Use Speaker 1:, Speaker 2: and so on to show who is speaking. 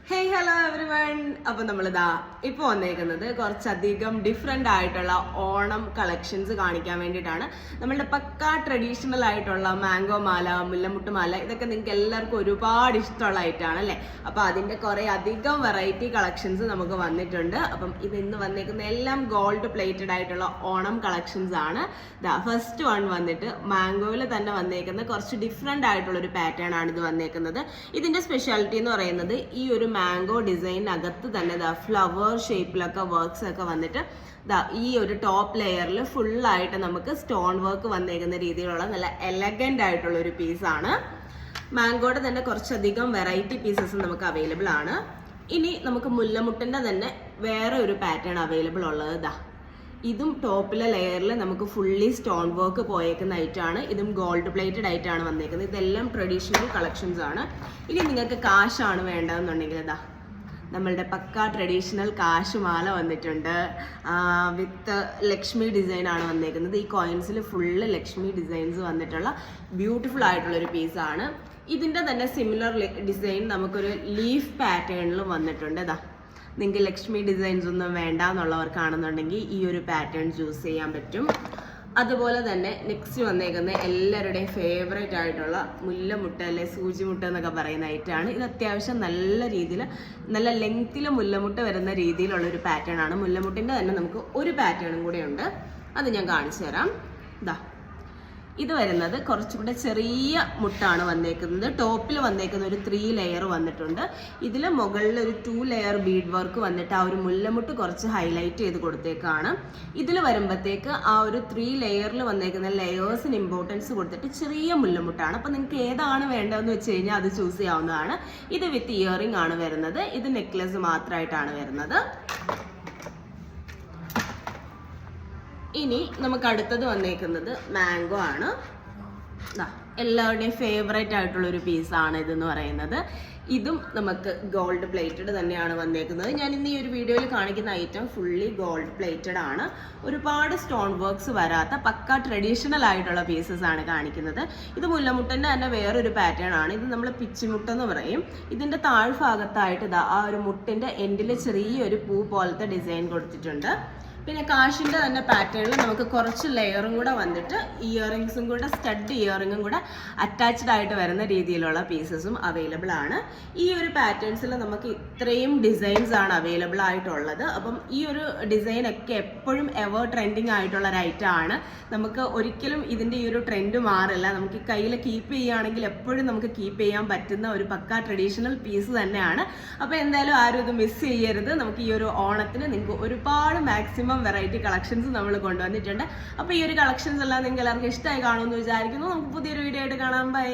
Speaker 1: Hey hello every one. അപ്പൊ നമ്മളിതാ ഇപ്പൊ വന്നേക്കുന്നത് കുറച്ചധികം ഡിഫറെന്റ് ആയിട്ടുള്ള ഓണം കളക്ഷൻസ് കാണിക്കാൻ വേണ്ടിയിട്ടാണ്. നമ്മളുടെ പക്കാ ട്രഡീഷണൽ ആയിട്ടുള്ള മാംഗോ മാല, മുല്ലമുട്ട് മാല, ഇതൊക്കെ നിങ്ങൾക്ക് എല്ലാവർക്കും ഒരുപാട് ഇഷ്ടമുള്ള ഐറ്റാണ് അല്ലേ. അപ്പൊ അതിന്റെ കുറെ അധികം വെറൈറ്റി കളക്ഷൻസ് നമുക്ക് വന്നിട്ടുണ്ട്. അപ്പം ഇത് ഇന്ന് വന്നേക്കുന്ന എല്ലാം ഗോൾഡ് പ്ലേറ്റഡ് ആയിട്ടുള്ള ഓണം കളക്ഷൻസ് ആണ്. ഫസ്റ്റ് വൺ വന്നിട്ട് മാംഗോയിൽ തന്നെ വന്നേക്കുന്ന കുറച്ച് ഡിഫറെന്റ് ആയിട്ടുള്ള ഒരു പാറ്റേൺ ആണ് ഇത് വന്നേക്കുന്നത്. ഇതിന്റെ സ്പെഷ്യാലിറ്റി എന്ന് പറയുന്നത് ഈ ഒരു മാംഗോ ഡിസൈനകത്ത് തന്നെ ഫ്ലവർ ഷേപ്പിലൊക്കെ വർക്ക്സ് ഒക്കെ വന്നിട്ട് ഈ ഒരു ടോപ്പ് ലെയറിൽ ഫുള്ളായിട്ട് നമുക്ക് സ്റ്റോൺ വർക്ക് വന്നേക്കുന്ന രീതിയിലുള്ള നല്ല എലഗന്റ് ആയിട്ടുള്ള ഒരു പീസാണ്. മാംഗോയുടെ തന്നെ കുറച്ചധികം വെറൈറ്റി പീസസ് നമുക്ക് അവൈലബിൾ ആണ്. ഇനി നമുക്ക് മുല്ലമുട്ടിന്റെ തന്നെ വേറെ ഒരു പാറ്റേൺ അവൈലബിൾ ഉള്ളത് ഇതും ടോപ്പിലെ ലെയറിൽ നമുക്ക് ഫുള്ളി സ്റ്റോൺ വർക്ക് പോയേക്കുന്ന ഐറ്റാണ്. ഇതും ഗോൾഡ് പ്ലേറ്റഡ് ആയിട്ടാണ് വന്നേക്കുന്നത്. ഇതെല്ലാം ട്രഡീഷണൽ കളക്ഷൻസ് ആണ്. ഇനി നിങ്ങൾക്ക് കാശാണ് വേണ്ടതെന്നുണ്ടെങ്കിൽ നമ്മളുടെ പക്ക ട്രഡീഷണൽ കാശുമാല വന്നിട്ടുണ്ട്. വിത്ത് ലക്ഷ്മി ഡിസൈൻ ആണ് വന്നേക്കുന്നത്. ഈ കോയിൻസിൽ ഫുള്ള് ലക്ഷ്മി ഡിസൈൻസ് വന്നിട്ടുള്ള ബ്യൂട്ടിഫുൾ ആയിട്ടുള്ളൊരു പീസാണ്. ഇതിൻ്റെ തന്നെ സിമിലർ ഡിസൈൻ നമുക്കൊരു ലീഫ് പാറ്റേണിലും വന്നിട്ടുണ്ട്. നിങ്ങൾക്ക് ലക്ഷ്മി ഡിസൈൻസ് ഒന്നും വേണ്ട എന്നുള്ളവർക്കാണെന്നുണ്ടെങ്കിൽ ഈ ഒരു പാറ്റേൺ ചൂസ് ചെയ്യാൻ പറ്റും. അതുപോലെ തന്നെ നെക്സ്റ്റ് വന്നേക്കുന്ന എല്ലാവരുടെയും ഫേവറേറ്റ് ആയിട്ടുള്ള മുല്ലമുട്ട അല്ലെ സൂചിമുട്ട എന്നൊക്കെ പറയുന്ന ഐറ്റാണ്. ഇത് അത്യാവശ്യം നല്ല രീതിയിൽ നല്ല ലെങ്ത്തിൽ മുല്ലമുട്ട വരുന്ന രീതിയിലുള്ളൊരു പാറ്റേൺ ആണ്. മുല്ലമുട്ടിൻ്റെ തന്നെ നമുക്ക് ഒരു പാറ്റേണും കൂടെ ഉണ്ട്. അത് ഞാൻ കാണിച്ചു തരാം. ഇത് വരുന്നത് കുറച്ചുകൂടെ ചെറിയ മുട്ടാണ് വന്നേക്കുന്നത്. ടോപ്പിൽ വന്നേക്കുന്ന ഒരു 3 ലെയർ വന്നിട്ടുണ്ട്. ഇതിൽ മുകളിൽ ഒരു 2 ലെയർ ബീഡ് വർക്ക് വന്നിട്ട് ആ ഒരു മുല്ലമുട്ട് കുറച്ച് ഹൈലൈറ്റ് ചെയ്ത് കൊടുത്തേക്കാണ്. ഇതിൽ വരുമ്പോഴത്തേക്ക് ആ ഒരു 3 ലെയറിൽ വന്നേക്കുന്ന ലെയേഴ്സിന് ഇമ്പോർട്ടൻസ് കൊടുത്തിട്ട് ചെറിയ മുല്ലമുട്ടാണ്. അപ്പം നിങ്ങൾക്ക് ഏതാണ് വേണ്ടതെന്ന് വെച്ച് കഴിഞ്ഞാൽ അത് ചൂസ് ചെയ്യാവുന്നതാണ്. ഇത് വിത്ത് ഇയറിംഗ് ആണ് വരുന്നത്. ഇത് നെക്ലസ് മാത്രമായിട്ടാണ് വരുന്നത്. ഇനി നമുക്ക് അടുത്തത് വന്നേക്കുന്നത് മാംഗോ ആണ്. എല്ലാവരുടെയും ഫേവറേറ്റ് ആയിട്ടുള്ള ഒരു പീസാണ് ഇതെന്ന് പറയുന്നത്. ഇതും നമുക്ക് ഗോൾഡ് പ്ലേറ്റഡ് തന്നെയാണ് വന്നേക്കുന്നത്. ഞാൻ ഇന്ന് ഈ ഒരു വീഡിയോയിൽ കാണിക്കുന്ന ഐറ്റം ഫുള്ളി ഗോൾഡ് പ്ലേറ്റഡ് ആണ്. ഒരുപാട് സ്റ്റോൺ വർക്ക്സ് വരാത്ത പക്ക ട്രഡീഷണൽ ആയിട്ടുള്ള പീസസ് ആണ് കാണിക്കുന്നത്. ഇത് മുല്ലമുട്ടൻ്റെ തന്നെ വേറൊരു പാറ്റേൺ ആണ്. ഇത് നമ്മൾ പിച്ചിമുട്ടെന്ന് പറയും. ഇതിൻ്റെ താഴ്ഭാഗത്തായിട്ട് ആ ഒരു മുട്ടിൻ്റെ എൻഡിൽ ചെറിയൊരു പൂ പോലത്തെ ഡിസൈൻ കൊടുത്തിട്ടുണ്ട്. പിന്നെ കാശിൻ്റെ തന്നെ പാറ്റേണിൽ നമുക്ക് കുറച്ച് ലെയറും കൂടെ വന്നിട്ട് ഇയറിങ്സും കൂടെ സ്റ്റഡ് ഇയറിങ്ങും കൂടെ അറ്റാച്ച്ഡ് ആയിട്ട് വരുന്ന രീതിയിലുള്ള പീസസും അവൈലബിൾ ആണ്. ഈ ഒരു പാറ്റേൺസിൽ നമുക്ക് ഇത്രയും ഡിസൈൻസ് ആണ് അവൈലബിൾ ആയിട്ടുള്ളത്. അപ്പം ഈ ഒരു ഡിസൈനൊക്കെ എപ്പോഴും എവർ ട്രെൻഡിങ് ആയിട്ടുള്ള ഒരു ഐറ്റം ആണ്. നമുക്ക് ഒരിക്കലും ഇതിൻ്റെ ഈ ഒരു ട്രെൻഡ് മാറില്ല. നമുക്ക് കയ്യിൽ കീപ്പ് ചെയ്യുകയാണെങ്കിൽ എപ്പോഴും നമുക്ക് കീപ്പ് ചെയ്യാൻ പറ്റുന്ന ഒരു പക്ക ട്രഡീഷണൽ പീസ് തന്നെയാണ്. അപ്പോൾ എന്തായാലും ആരും ഇത് മിസ് ചെയ്യരുത്. നമുക്ക് ഈ ഒരു ഓണത്തിന് നിങ്ങൾക്ക് ഒരുപാട് മാക്സിമം വെറൈറ്റി കളക്ഷൻസ് നമ്മൾ കൊണ്ടുവന്നിട്ടുണ്ട്. അപ്പോൾ ഈ ഒരു കളക്ഷൻസ് എല്ലാം നിങ്ങൾക്ക് എല്ലാവർക്കും ഇഷ്ടമായി കാണുമെന്ന് വിചാരിക്കുന്നു. നമുക്ക് പുതിയൊരു വീഡിയോ ആയിട്ട് കാണാം. ബൈ.